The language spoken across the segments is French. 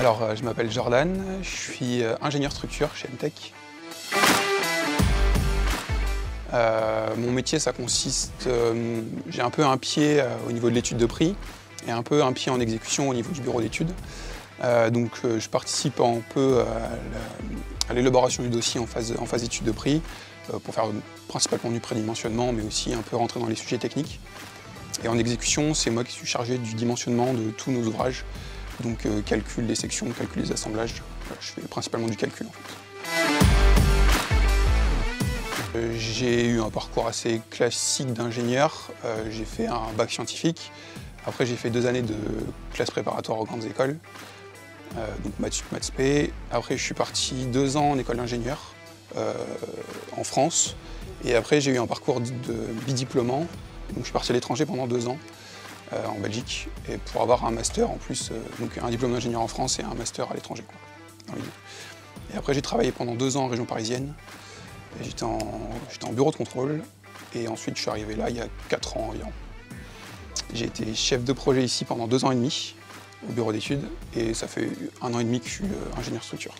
Alors, je m'appelle Jordan, je suis ingénieur structure chez MTech. Mon métier, ça consiste, j'ai un peu un pied au niveau de l'étude de prix et un peu un pied en exécution au niveau du bureau d'études. Je participe un peu à l'élaboration du dossier en phase étude de prix pour faire principalement du prédimensionnement, mais aussi un peu rentrer dans les sujets techniques. Et en exécution, c'est moi qui suis chargé du dimensionnement de tous nos ouvrages, donc calcul des sections, calcul des assemblages. Voilà, je fais principalement du calcul en fait. J'ai eu un parcours assez classique d'ingénieur. J'ai fait un bac scientifique. Après, j'ai fait 2 années de classe préparatoire aux grandes écoles, donc maths sup, maths spé. Après, je suis parti 2 ans en école d'ingénieur en France. Et après, j'ai eu un parcours de bidiplômant. Donc, je suis parti à l'étranger pendant 2 ans en Belgique et pour avoir un master en plus, donc un diplôme d'ingénieur en France et un master à l'étranger. Et après, j'ai travaillé pendant 2 ans en région parisienne. J'étais en bureau de contrôle et ensuite je suis arrivé là il y a 4 ans environ. J'ai été chef de projet ici pendant 2 ans et demi au bureau d'études et ça fait 1 an et demi que je suis ingénieur structure.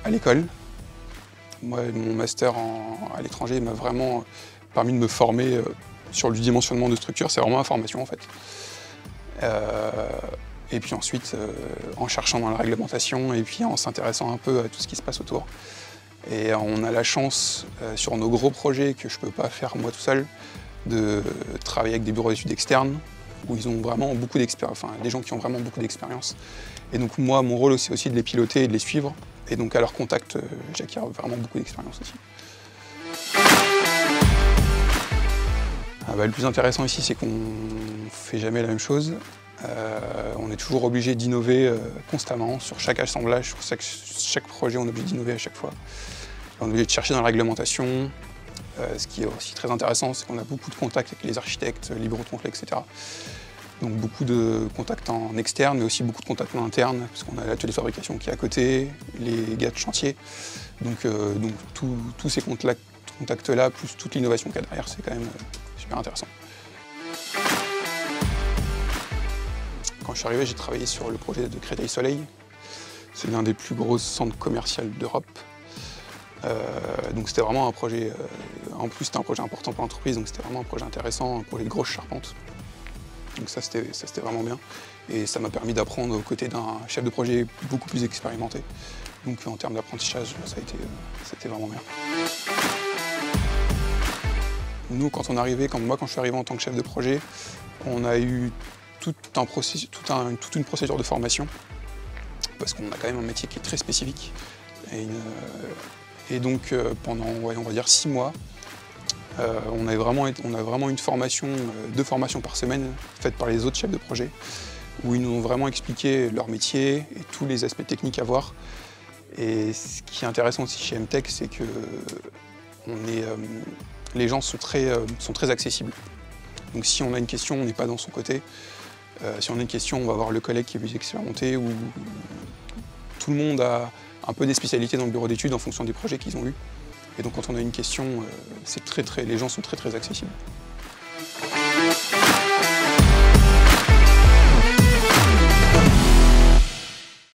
À l'école, moi, mon master à l'étranger m'a vraiment permis de me former sur le dimensionnement de structure. C'est vraiment ma formation en fait. Et puis ensuite, en cherchant dans la réglementation et puis en s'intéressant un peu à tout ce qui se passe autour. Et on a la chance, sur nos gros projets que je ne peux pas faire moi tout seul, de travailler avec des bureaux d'études externes où ils ont vraiment beaucoup d'expérience, enfin des gens qui ont vraiment beaucoup d'expérience. Et donc moi, mon rôle c'est aussi de les piloter et de les suivre. Et donc à leur contact, j'acquiers vraiment beaucoup d'expérience aussi. Le plus intéressant ici, c'est qu'on ne fait jamais la même chose. On est toujours obligé d'innover constamment sur chaque assemblage, sur chaque projet, on est obligé d'innover à chaque fois. On est obligé de chercher dans la réglementation. Ce qui est aussi très intéressant, c'est qu'on a beaucoup de contacts avec les architectes, les bureaux de contrôle, etc. Donc beaucoup de contacts en externe, mais aussi beaucoup de contacts en interne, parce qu'on a l'atelier de fabrication qui est à côté, les gars de chantier. Donc tous ces contacts-là, plus toute l'innovation qu'il y a derrière, c'est quand même super intéressant. Quand je suis arrivé, j'ai travaillé sur le projet de Créteil Soleil. C'est l'un des plus gros centres commerciaux d'Europe. Donc c'était vraiment un projet, en plus c'était un projet important pour l'entreprise, donc c'était vraiment un projet intéressant, un projet de grosse charpente. Donc ça c'était vraiment bien. Et ça m'a permis d'apprendre aux côtés d'un chef de projet beaucoup plus expérimenté. Donc en termes d'apprentissage, ça a été vraiment bien. Nous, quand je suis arrivé en tant que chef de projet, on a eu toute une procédure de formation, parce qu'on a quand même un métier qui est très spécifique. Et donc pendant, on va dire 6 mois, on a vraiment une formation, 2 formations par semaine faites par les autres chefs de projet, où ils nous ont vraiment expliqué leur métier et tous les aspects techniques à voir. Et ce qui est intéressant aussi chez MTech, c'est que les gens sont très accessibles. Donc si on a une question, on n'est pas dans son côté. Si on a une question, on va voir le collègue qui est plus expérimenté, ou tout le monde a un peu des spécialités dans le bureau d'études en fonction des projets qu'ils ont eus. Et donc quand on a une question, les gens sont très accessibles.